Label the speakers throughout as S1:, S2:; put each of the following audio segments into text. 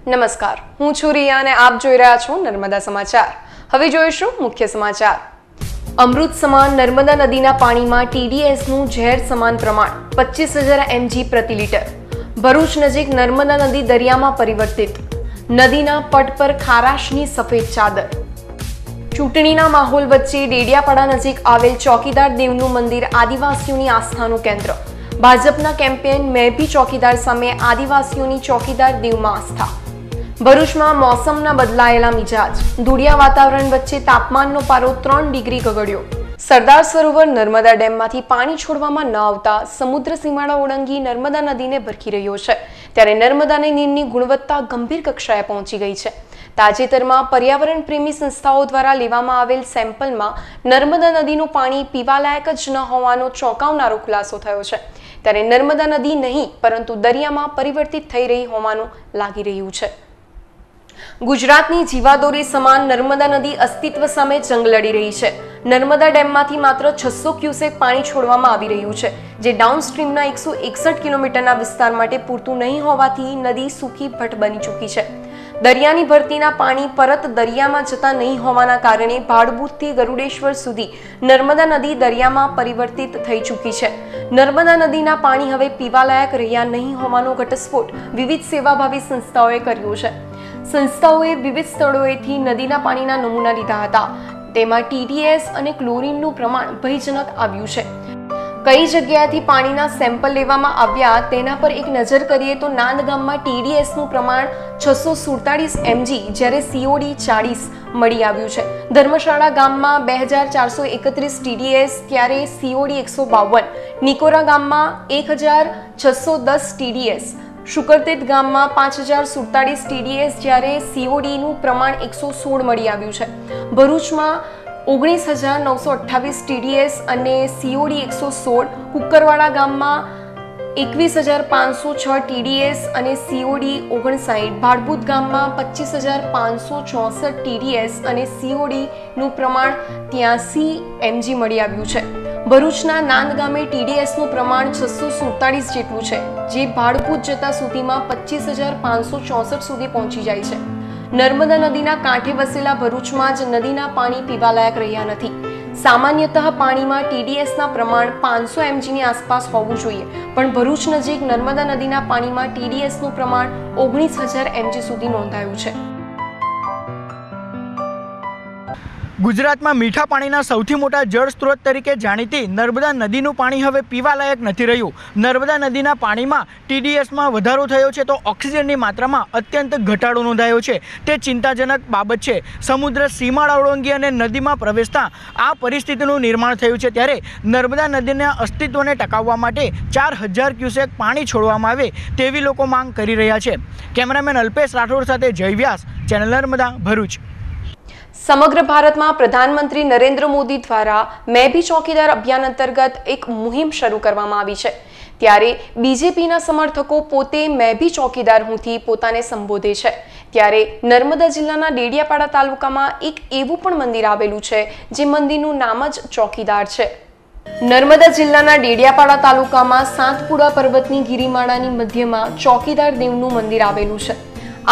S1: નમસ્કાર, હું છું રિયા અને આપ જોઈ રહ્યા છો નર્મદા સમાચાર. હવે જોઈશું મુખ્ય સમાચાર. અમૃત સમાન નર્મદા નદીના પાણીમાં TDSનું ઝેર સમાન પ્રમાણ 25,000 mg પ્રતિ લીટર. ભરૂચ નજીક નર્મદા નદી દરિયામાં પરિવર્તિત. નદીના પટ પર ખારાશની સફેદ ચાદર. ચૂંટણીના માહોલ વચ્ચે ડેડિયાપાડા નજીક આવેલ ચોકીદાર દેવનું મંદિર આદિવાસીઓની આસ્થાનું કેન્દ્ર. ભાજપના કેમ્પેન મેં ભી ચોકીદાર સામે આદિવાસીઓની ચોકીદાર દેવમાં આસ્થા. ભરૂચમાં મોસમના બદલાયેલા મિજાજ. ધૂળિયા વાતાવરણ વચ્ચે તાપમાનનો પારો 3 ડિગ્રી ગગડ્યો. સરદાર સરોવર નર્મદા ડેમમાંથી પાણી છોડવામાં ન આવતા સમુદ્ર સીમાડા ઓળંગી નર્મદા નદીને ભરખી રહ્યો છે. ત્યારે નર્મદાની નીરની ગુણવત્તા ગંભીર કક્ષાએ પહોંચી ગઈ છે. તાજેતરમાં પર્યાવરણ પ્રેમી સંસ્થાઓ દ્વારા લેવામાં આવેલ સેમ્પલમાં નર્મદા નદીનું પાણી પીવાલાયક જ ન હોવાનો ચોંકાવનારો ખુલાસો થયો છે. ત્યારે નર્મદા નદી નહીં પરંતુ દરિયામાં પરિવર્તિત થઈ રહી હોવાનું લાગી રહ્યું છે. ગુજરાતની જીવાદોરી સમાન નર્મદા નદી અસ્તિત્વ સામે જંગ લડી રહી છે. નર્મદા ડેમમાંથી માત્ર 600 ક્યુસેક પાણી છોડવામાં આવી રહ્યું છે, જે ડાઉનસ્ટ્રીમના 161 કિલોમીટરના વિસ્તાર માટે પૂરતું નહીં હોવાથી નદી સૂકી ભટ્ટ બની ચૂકી છે. દરિયાની ભરતીના પાણી પરત દરિયામાં જતા નહીં હોવાના કારણે ભાડભૂતથી ગરુડેશ્વર સુધી નર્મદા નદી દરિયામાં પરિવર્તિત થઈ ચૂકી છે. નર્મદા નદીના પાણી હવે પીવાલાયક રહ્યા નહીં હોવાનો ઘટસ્ફોટ વિવિધ સેવાભાવી સંસ્થાઓએ કર્યો છે. સંસ્થાઓએ વિવિધ સ્થળોએથી નદીના પાણીના નમૂના લીધા હતા. તેમાં TDS અને ક્લોરીનનું પ્રમાણ ભયજનક આવ્યું છે. કઈ જગ્યાએથી પાણીના સેમ્પલ લેવામાં આવ્યા તેના પર એક નજર કરીએ તો નાંદ ગામમાં TDSનું પ્રમાણ 647 mg જ્યારે COD 40 મળી આવ્યું છે. ધર્મશાળા ગામમાં 2431 TDS ત્યારે COD 152. નિકોરા ગામમાં 1610 TDS. શુકરતેત ગામમાં 5047 TDS જ્યારે CODનું પ્રમાણ 116 મળી આવ્યું છે. ભરૂચમાં 19,928 TDS અને COD 116. કુકરવાડા ગામમાં 21,506 TDS અને COD 59. ભાડભૂત ગામમાં 25,564 TDS અને CODનું પ્રમાણ 83 mg મળી આવ્યું છે. ભરૂચના નાંદ ગામે TDSનું પ્રમાણ 647 જેટલું છે, જે ભાડભૂત જતા સુધીમાં 25,564 સુધી પહોંચી જાય છે. નર્મદા નદીના કાંઠે વસેલા ભરૂચમાં જ નદીના પાણી પીવાલાયક રહ્યા નથી. સામાન્યતઃ પાણીમાં TDSના પ્રમાણ 500 mgની આસપાસ હોવું જોઈએ, પણ ભરૂચ નજીક નર્મદા નદીના પાણીમાં TDSનું પ્રમાણ 19,000 mg સુધી નોંધાયું છે.
S2: ગુજરાતમાં મીઠા પાણીના સૌથી મોટા જળ સ્ત્રોત તરીકે જાણીતી નર્મદા નદીનું પાણી હવે પીવાલાયક નથી રહ્યું. નર્મદા નદીના પાણીમાં TDSમાં વધારો થયો છે તો ઓક્સિજનની માત્રામાં અત્યંત ઘટાડો નોંધાયો છે. તે ચિંતાજનક બાબત છે. સમુદ્ર સીમાડા ઓળંગી અને નદીમાં પ્રવેશતા આ પરિસ્થિતિનું નિર્માણ થયું છે. ત્યારે નર્મદા નદીના અસ્તિત્વને ટકાવવા માટે 4,000 ક્યુસેક પાણી છોડવામાં આવે તેવી લોકો માંગ કરી રહ્યા છે. કેમેરામેન અલ્પેશ રાઠોડ સાથે જય વ્યાસ, ચેનલ નર્મદા, ભરૂચ.
S1: સમગ્ર ભારતમાં પ્રધાનમંત્રી નરેન્દ્ર મોદી દ્વારા મેં ભી ચોકીદાર અભિયાન અંતર્ગત એક મુહિમ શરૂ કરવામાં આવી છે. ત્યારે BJPના સમર્થકો પોતે મેં ભી ચોકીદાર હુંથી પોતાને સંબોધે છે. ત્યારે નર્મદા જિલ્લાના ડેડિયાપાડા તાલુકામાં એક એવું પણ મંદિર આવેલું છે જે મંદિરનું નામ જ ચોકીદાર છે. નર્મદા જિલ્લાના ડેડિયાપાડા તાલુકામાં સાતપુડા પર્વતની ગિરિમાળાની મધ્યમાં ચોકીદાર દેવનું મંદિર આવેલું છે.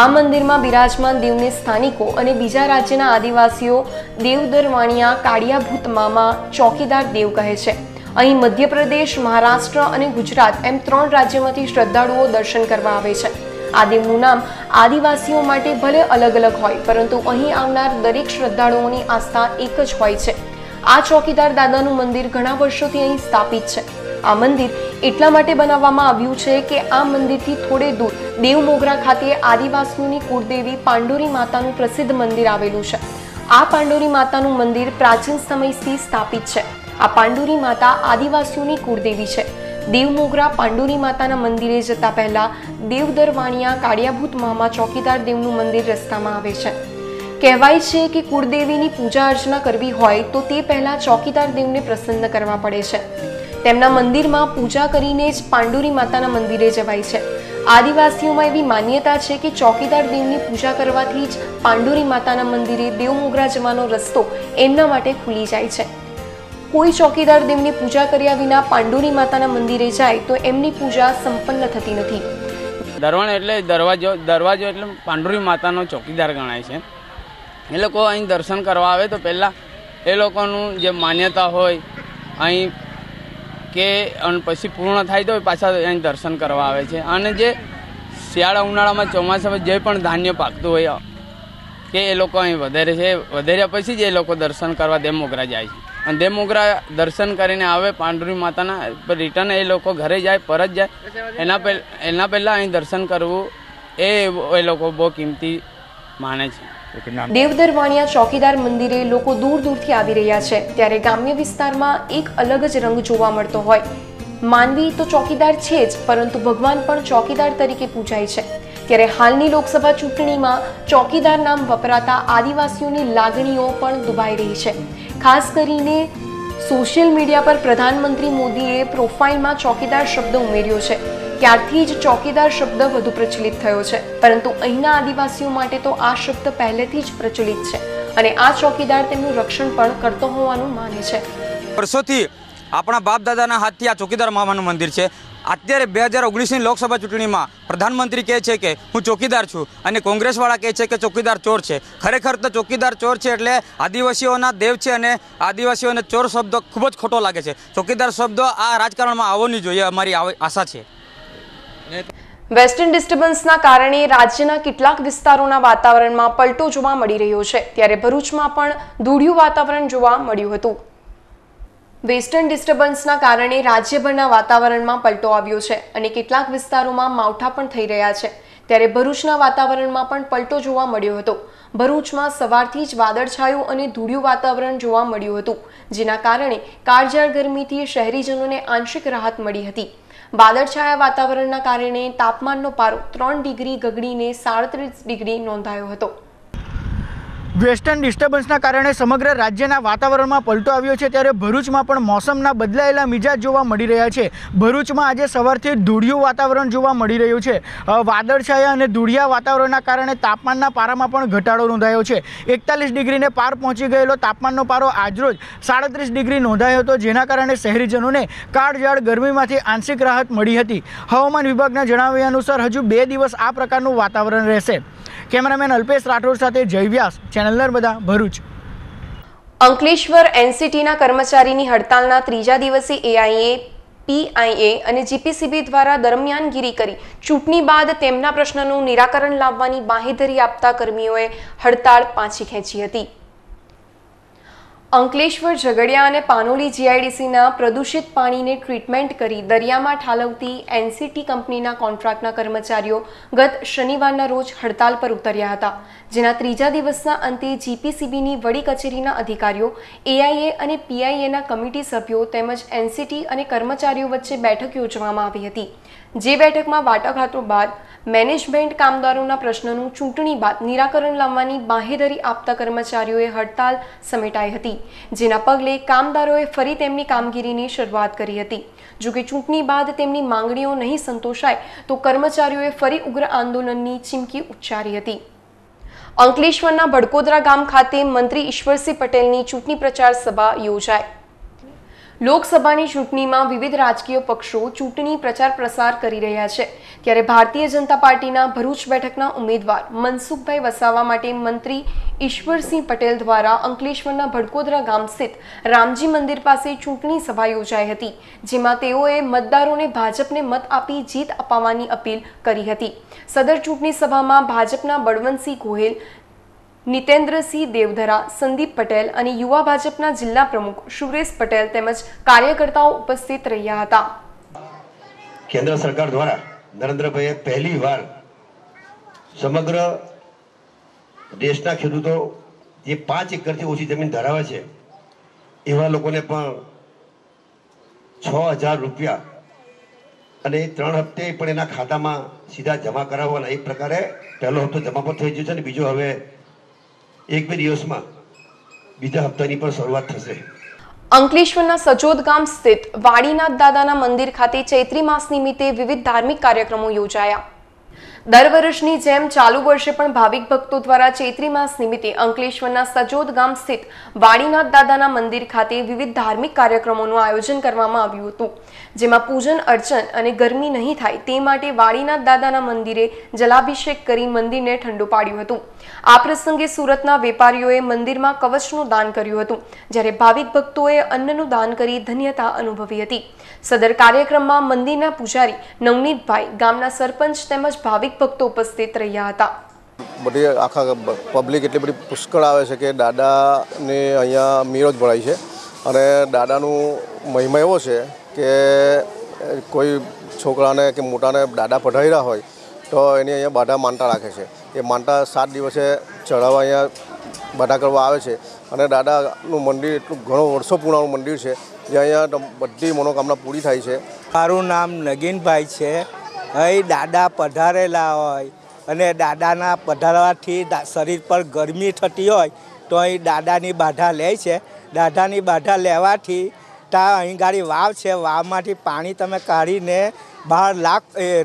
S1: આ મંદિરમાં બિરાજમાન દેવને સ્થાનિકો અને બીજા રાજ્યના આદિવાસીઓ દેવદરવાણિયા કાળિયાભૂત મામા ચોકીદાર દેવ કહે છે. અહીં મધ્યપ્રદેશ, મહારાષ્ટ્ર અને ગુજરાત એમ 3 રાજ્યોમાંથી શ્રદ્ધાળુઓ દર્શન કરવા આવે છે. આ દેવનું નામ આદિવાસીઓ માટે ભલે અલગ અલગ હોય, પરંતુ અહીં આવનાર દરેક શ્રદ્ધાળુઓની આસ્થા એક જ હોય છે. આ ચોકીદાર દાદાનું મંદિર ઘણા વર્ષોથી અહીં સ્થાપિત છે. આ મંદિર એટલા માટે બનાવવામાં આવ્યું છે કે આ મંદિરથી થોડે દૂર દેવમોગરા ખાતે આદિવાસીઓની કુળદેવી પાંડોરી માતાનું પ્રસિદ્ધ મંદિર આવેલું છે. આ પાંડોરી માતાનું મંદિર પ્રાચીન સમયથી સ્થાપિત છે. આ પાંડોરી માતા આદિવાસીઓની કુળદેવી છે. દેવમોગરા પાંડોરી માતાના મંદિરે જતા પહેલા દેવદરવાણિયા કાળિયાભૂત મામા ચોકીદાર દેવનું મંદિર રસ્તામાં આવે છે. કહેવાય છે કે કુળદેવીની પૂજા અર્ચના કરવી હોય તો તે પહેલા ચોકીદાર દેવને પ્રસન્ન કરવા પડે છે. તેમના મંદિરમાં પૂજા કરીને જ પાંડોરી માતાના મંદિરે જવાય છે. આદિવાસીઓમાં એવી માન્યતા છે કે ચોકીદાર દેવની પૂજા કરવાથી જ પાંડોરી માતાના મંદિરે દેવમોગરા જવાનો રસ્તો એમના માટે ખુલી જાય છે. કોઈ ચોકીદાર દેવની પૂજા કર્યા વિના પાંડોરી માતાના મંદિરે જાય તો એમની પૂજા સંપન્ન થતી નથી.
S3: દરવાણ એટલે દરવાજો એટલે પાંડુરી માતાનો ચોકીદાર ગણાય છે. એ લોકો અહીં દર્શન કરવા આવે તો પહેલાં એ લોકોનું જે માન્યતા હોય અહીં કે પછી પૂર્ણ થાય તો પાછા અહીં દર્શન કરવા આવે છે. અને જે શિયાળા ઉનાળામાં ચોમાસામાં જે પણ ધાન્ય પાકતું હોય કે એ લોકો અહીં વધારે છે. વધાર્યા પછી જ એ લોકો દર્શન કરવા દેવમોગરા જાય છે. અને દેવમોગરા દર્શન કરીને આવે પાંડુરી માતાના રિટર્ન એ લોકો ઘરે જાય પરત જાય. એના પહેલાં અહીં દર્શન કરવું એ લોકો બહુ કિંમતી માને છે.
S1: દેવદર વાણિયા ચોકીદાર મંદિરે લોકો દૂર દૂરથી આવી રહ્યા છે, ત્યારે ગ્રામ્ય વિસ્તારમાં એક અલગ જ રંગ જોવા મળતો હોય. માનવી તો ચોકીદાર છે જ, પરંતુ ભગવાન પણ ચોકીદાર તરીકે પૂજાય છે. ત્યારે હાલની લોકસભા ચૂંટણીમાં ચોકીદાર નામ વપરાતા આદિવાસીઓની લાગણીઓ પણ દુભાઈ રહી છે. ખાસ કરીને સોશિયલ મીડિયા પર પ્રધાનમંત્રી મોદીએ પ્રોફાઇલમાં ચોકીદાર શબ્દ ઉમેર્યો છે. ત્યારથી જ ચોકીદાર શબ્દ વધુ પ્રચલિત થયો છે, પરંતુ અહીંના આદિવાસીઓ માટે તો આ શબ્દ પહેલેથી જ પ્રચલિત છે અને આ ચોકીદાર તેમનું રક્ષણ પણ કરતો હોવાનું માને છે.
S4: વર્ષોથી આપણા બાપ દાદાના હાથથી આ ચોકીદાર મામાનું મંદિર છે. અત્યારે 2019ની લોકસભા ચૂંટણીમાં પ્રધાનમંત્રી કહે છે કે હું ચોકીદાર છું અને કોંગ્રેસવાળા કહે છે કે ચોકીદાર ચોર છે. ખરેખર તો ચોકીદાર ચોર છે એટલે આદિવાસીઓના દેવ છે અને આદિવાસીઓને ચોર શબ્દ ખૂબ જ ખોટો લાગે છે. ચોકીદાર શબ્દ આ રાજકારણમાં આવવો નહીં જોઈએ, અમારી આશા છે.
S1: વેસ્ટર્ન ડિસ્ટર્બન્સના કારણે રાજ્યના કેટલાક વિસ્તારોના વાતાવરણમાં પલટો જોવા મળી રહ્યો છે, ત્યારે ભરૂચમાં પણ ધૂળિયું વાતાવરણ જોવા મળ્યું હતું. વેસ્ટર્ન ડિસ્ટર્બન્સના કારણે રાજ્યભરના વાતાવરણમાં પલટો આવ્યો છે અને કેટલાક વિસ્તારોમાં માવઠા પણ થઈ રહ્યા છે, ત્યારે ભરૂચના વાતાવરણમાં પણ પલટો જોવા મળ્યો હતો. ભરૂચમાં સવારથી જ વાદળછાયું અને ધૂળિયું વાતાવરણ જોવા મળ્યું હતું, જેના કારણે કાળઝાળ ગરમીથી શહેરીજનોને આંશિક રાહત મળી હતી. વાદળછાયા વાતાવરણના કારણે તાપમાનનો પારો 3 ડિગ્રી ગગડીને 37 ડિગ્રી નોંધાયો હતો.
S2: વેસ્ટર્ન ડિસ્ટર્બન્સના કારણે સમગ્ર રાજ્યના વાતાવરણમાં પલટો આવ્યો છે, ત્યારે ભરૂચમાં પણ મોસમના બદલાયેલા મિજાજ જોવા મળી રહ્યા છે. ભરૂચમાં આજે સવારથી ધૂળિયું વાતાવરણ જોવા મળી રહ્યું છે. વાદળછાયા અને ધૂળિયા વાતાવરણના કારણે તાપમાનના પારામાં પણ ઘટાડો નોંધાયો છે. 41 ડિગ્રીને પાર પહોંચી ગયેલો તાપમાનનો પારો આજરોજ 37 ડિગ્રી નોંધાયો હતો, જેના કારણે શહેરીજનોને કાળઝાળ ગરમીમાંથી આંશિક રાહત મળી હતી. હવામાન વિભાગના જણાવ્યા અનુસાર હજુ 2 દિવસ આ પ્રકારનું વાતાવરણ રહેશે. કેમેરામેન અલ્પેશ રાઠોડ સાથે જય વ્યાસ, ચેનલ નર્મદા, ભરૂચ.
S1: અંકલેશ્વર એનસીટીના કર્મચારીની હડતાલના ત્રીજા દિવસે એઆઈએ, પીઆઈએ અને જીપીસીબી દ્વારા દરમિયાનગીરી કરી ચૂંટણી બાદ તેમના પ્રશ્નનું નિરાકરણ લાવવાની બાંહેધરી આપતા કર્મીઓએ હડતાળ પાછી ખેંચી હતી. અંકલેશ્વર, ઝઘડિયા અને પાનોલી જીઆઈડીસીના પ્રદૂષિત પાણીને ટ્રીટમેન્ટ કરી દરિયામાં ઠાલવતી એનસીટી કંપનીના કોન્ટ્રાક્ટના કર્મચારીઓ ગત શનિવારના રોજ હડતાલ પર ઉતર્યા હતા, જેના ત્રીજા દિવસના અંતે જીપીસીબીની વડી કચેરીના અધિકારીઓ, એઆઈએ અને પીઆઈએના કમિટી સભ્યો તેમજ એનસીટી અને કર્મચારીઓ વચ્ચે બેઠક યોજવામાં આવી હતી. જે બેઠકમાં વાટાઘાટો બાદ મેનેજમેન્ટ કામદારોના પ્રશ્નોનું ચૂંટણી બાદ નિરાકરણ લાવવાની બાંહેધરી આપતા કર્મચારીઓએ હડતાલ સમેટાઈ હતી, જેના પગલે કામદારોએ ફરી તેમની કામગીરીની શરૂઆત કરી હતી. જોકે ચૂંટણી બાદ તેમની માંગણીઓ નહીં સંતોષાય તો કર્મચારીઓએ ફરી ઉગ્ર આંદોલનની ચીમકી ઉચ્ચારી હતી. અંકલેશ્વરના ભડકોદરા ગામ ખાતે મંત્રી ઈશ્વરસિંહ પટેલની ચૂંટણી પ્રચાર સભા યોજાઈ. લોકસભાની ચૂંટણીમાં વિવિધ રાજકીય પક્ષો ચૂંટણી પ્રચાર પ્રસાર કરી રહ્યા છે, ત્યારે ભારતીય જનતા પાર્ટીના ભરૂચ બેઠકના ઉમેદવાર મનસુખભાઈ વસાવા માટે મંત્રી ઈશ્વરસિંહ પટેલ દ્વારા અંકલેશ્વરના ભડકોદરા ગામ સ્થિત રામજી મંદિર પાસે ચૂંટણી સભા યોજાઈ હતી, જેમાં તેઓએ મતદારોને ભાજપને મત આપી જીત અપાવવાની અપીલ કરી હતી. સદર ચૂંટણી સભામાં ભાજપના બળવંતસિંહ ગોહિલ, નિતેન્દ્રસિંહ દેવધરા, સંદીપ પટેલ અને યુવા ભાજપના જિલ્લા પ્રમુખ સુરેશ પટેલ તેમજ કાર્યકર્તાઓ ઉપસ્થિત રહ્યા હતા.
S5: કેન્દ્ર સરકાર દ્વારા નરેન્દ્રભાઈએ પહેલી વાર સમગ્ર દેશના ખેડૂતો જે 5 એકરથી ઓછી જમીન ધરાવે છે એવા લોકોને પણ 6000 રૂપિયા અને 3 હપ્તે પણ એના ખાતામાં સીધા જમા કરાવવાના. એક પ્રકારે પહેલો હપ્તો જમા પણ થઈ ગયો છે અને બીજો હવે 1-2 દિવસમાં બીજા હપ્તાની પણ શરૂઆત થશે.
S1: અંકલેશ્વરના સજોદ ગામ સ્થિત વાડીનાથ દાદાના મંદિર ખાતે ચૈત્રી માસ નિમિત્તે વિવિધ ધાર્મિક કાર્યક્રમો યોજાયા. દર વર્ષની જેમ ચાલુ વર્ષે પણ ભાવિક ભક્તો દ્વારા ચૈત્રી માસ નિમિત્તે અંકલેશ્વરના સજોદ ગામ સ્થિત વાડીનાથ દાદાના મંદિર ખાતે વિવિધ ધાર્મિક કાર્યક્રમોનું આયોજન કરવામાં આવ્યું હતું, જેમાં પૂજન અર્ચન અને ગરમી નહીં થાય તે માટે વાડીનાથ દાદાના મંદિરે જલાભિષેક કરી મંદિરને ઠંડુ પાડ્યું હતું. આ પ્રસંગે સુરતના વેપારીઓએ મંદિરમાં કવચનું દાન કર્યું હતું, જ્યારે ભાવિક ભક્તોએ અન્નનું દાન કરી ધન્યતા અનુભવી હતી. સદર કાર્યક્રમમાં મંદિરના પૂજારી નવનીતભાઈ, ગામના સરપંચ તેમજ ભાવિક ભક્તો ઉપસ્થિત રહ્યા હતા.
S6: બધી આખા પબ્લિક એટલી બધી પુષ્કળ આવે છે કે દાદાને અહીંયા મેળો જ ભરાય છે અને દાદાનું મહિમા એવો છે કે કોઈ છોકરાને કે મોટાને દાદા પઢાવ્યા હોય તો એની અહીંયા બાધા માનતા રાખે છે. એ માનતા 7 દિવસે ચઢાવવા અહીંયા બાધા કરવા આવે છે અને દાદાનું મંદિર એટલું ઘણો વર્ષો પુરાણું મંદિર છે જ્યાં અહીંયા બધી મનોકામના પૂરી થાય છે.
S7: મારું નામ નગીનભાઈ છે. અહીં દાદા પધારેલા હોય અને દાદાના પધારવાથી શરીર પર ગરમી થતી હોય તો અહીં દાદાની બાધા લે છે. દાદાની બાધા લેવાથી ત્યાં અહીં ગાડી વાવ છે, વાવમાંથી પાણી તમે કાઢીને બહાર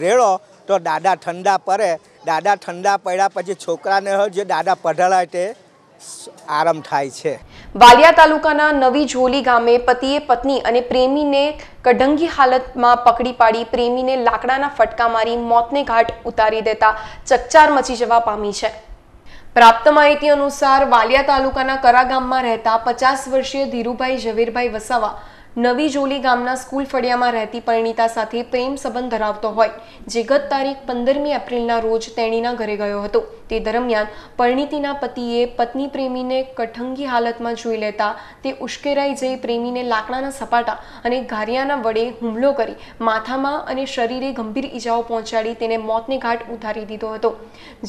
S7: રેડો તો દાદા ઠંડા પડે. દાદા ઠંડા પડ્યા પછી છોકરાને જે દાદા પધારાય તે આરામ થાય છે.
S1: વાલિયા તાલુકાના નવી જોલી ગામે પતિએ પત્ની અને પ્રેમીને કઢંગી હાલતમાં પકડી પાડી પ્રેમીને લાકડાના ફટકા મારી મોતને ઘાટ ઉતારી દેતા ચકચાર મચી જવા પામી છે. પ્રાપ્ત માહિતી અનુસાર વાલિયા તાલુકાના કરા ગામમાં રહેતા 50 વર્ષીય ધીરુભાઈ ઝવેરભાઈ વસાવા નવી જોલી ગામના સ્કૂલ ફળિયામાં રહેતી પરિણીતા સાથે પ્રેમ સંબંધ ધરાવતો હોય, જે ગત તારીખ 15મી એપ્રિલના રોજ તેણીના ઘરે ગયો હતો. તે દરમિયાન પરિણીતીના પતિએ પત્ની પ્રેમીને કઠંગી હાલતમાં જોઈ લેતા તે ઉશ્કેરાઈ જઈ પ્રેમીને લાકડાના સપાટા અને ઘારિયાના વડે હુમલો કરી માથામાં અને શરીરે ગંભીર ઈજાઓ પહોંચાડી તેને મોતને ઘાટ ઉતારી દીધો હતો.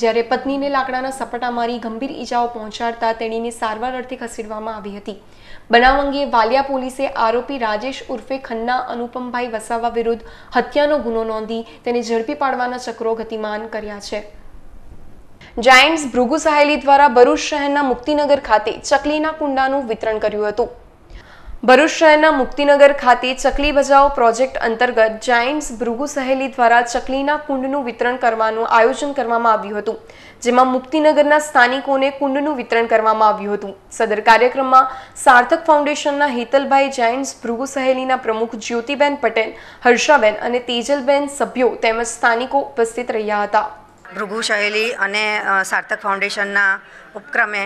S1: જ્યારે પત્નીને લાકડાના સપાટા મારી ગંભીર ઈજાઓ પહોંચાડતા તેણીને સારવાર અર્થે ખસેડવામાં આવી હતી. બનાવ અંગે વાલિયા પોલીસે આરોપી રાજેશ ઉર્ફે ખન્ના અનુપમભાઈ વસાવા વિરુદ્ધ હત્યાનો ગુનો નોંધી તેને ઝડપી પાડવાના ચક્રો ગતિમાન કર્યા છે. જાયન્ટ્સ ભૃગુ સહેલી દ્વારા ભરૂચ શહેરના મુક્તિનગર ખાતે ચકલીના કુંડાનું વિતરણ કર્યું હતું. ભરૂચ શહેરના મુક્તિનગર ખાતે ચકલી બચાવ પ્રોજેક્ટ અંતર્ગત જાયન્ટ્સ ભૃગુ સહેલી દ્વારા ચકલીના કુંડનું વિતરણ કરવાનું આયોજન કરવામાં આવ્યું હતું, જેમાં મુક્તિનગરના સ્થાનિકોને કુંડનું વિતરણ કરવામાં આવ્યું હતું. સદર કાર્યક્રમમાં સાર્થક ફાઉન્ડેશનના હેતલભાઈ, જાયન્ટ્સ ભૃગુ સહેલીના પ્રમુખ જ્યોતિબેન પટેલ, હર્ષાબેન અને તેજલબેન સભ્યો તેમજ સ્થાનિકો ઉપસ્થિત રહ્યા હતા.
S8: ભૃગુ સહેલી અને સાર્થક ફાઉન્ડેશનના ઉપક્રમે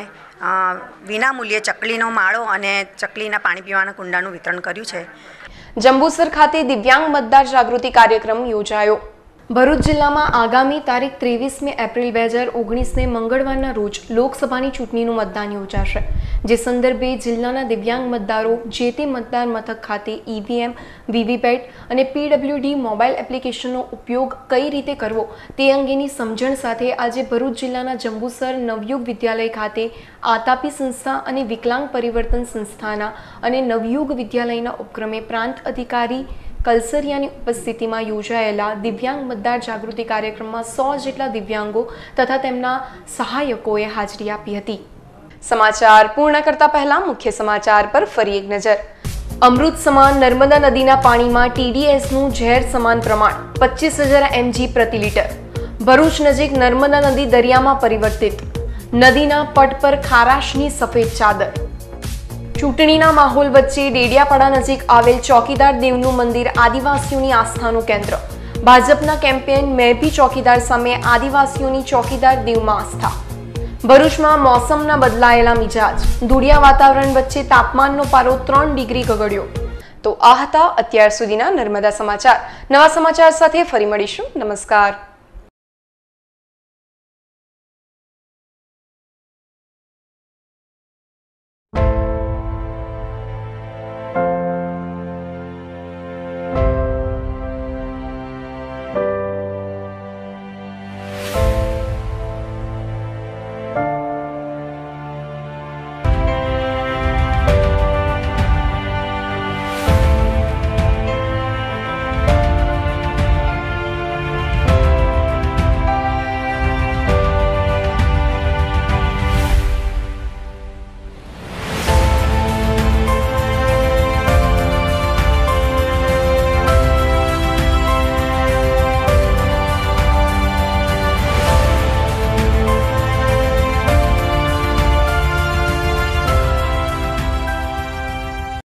S8: વિનામૂલ્યે ચકલીનો માળો અને ચકલીના પાણી પીવાના કુંડાનું વિતરણ કર્યું છે.
S1: જંબુસર ખાતે દિવ્યાંગ મતદાર જાગૃતિ કાર્યક્રમ યોજાયો. ભરૂચ જિલ્લામાં આગામી તારીખ 23મી એપ્રિલ 2019ને મંગળવારના રોજ લોકસભાની ચૂંટણીનું મતદાન યોજાશે, જે સંદર્ભે જિલ્લાના દિવ્યાંગ મતદારો જે તે મતદાર મથક ખાતે ઈવીએમ, વીવીપેટ અને પીડબ્લ્યુડી મોબાઈલ એપ્લિકેશનનો ઉપયોગ કઈ રીતે કરવો તે અંગેની સમજણ સાથે આજે ભરૂચ જિલ્લાના જંબુસર નવયુગ વિદ્યાલય ખાતે આતાપી સંસ્થા અને વિકલાંગ પરિવર્તન સંસ્થાના અને નવયુગ વિદ્યાલયના ઉપક્રમે પ્રાંત અધિકારી કલસરિયાની ઉપસ્થિતિમાં યોજાયેલા દિવ્યાંગ મતદાર જાગૃતિ કાર્યક્રમમાં 100 જેટલા દિવ્યાંગો તથા તેમના સહાયકોએ હાજરી આપી હતી. સમાચાર પૂર્ણ કરતા પહેલા મુખ્ય સમાચાર પર ફરી એક નજર. અમૃત સમાન નર્મદા નદીના પાણીમાં TDSનું ઝેર સમાન પ્રમાણ 25,000 mg પ્રતિ લીટર. ભરૂચ નજીક નર્મદા નદી દરિયામાં પરિવર્તિત. નદીના પટ પર ખારાશની સફેદ ચાદર. ચૂંટણીના માહોલ વચ્ચે ડેડિયાપાડા નજીક આવેલ ચોકીદાર દેવનું મંદિર આદિવાસીઓની આસ્થાનું કેન્દ્ર. ભાજપના કેમ્પેન મેં ભી ચોકીદાર સામે આદિવાસીઓની ચોકીદાર દેવમાં આસ્થા. ભરૂચમાં મોસમના બદલાયેલા મિજાજ. ધૂળિયા વાતાવરણ વચ્ચે તાપમાનનો પારો 3 ડિગ્રી ગગડ્યો. તો આ હતા અત્યાર સુધીના નર્મદા સમાચાર. નવા સમાચાર સાથે ફરી મળીશું. નમસ્કાર.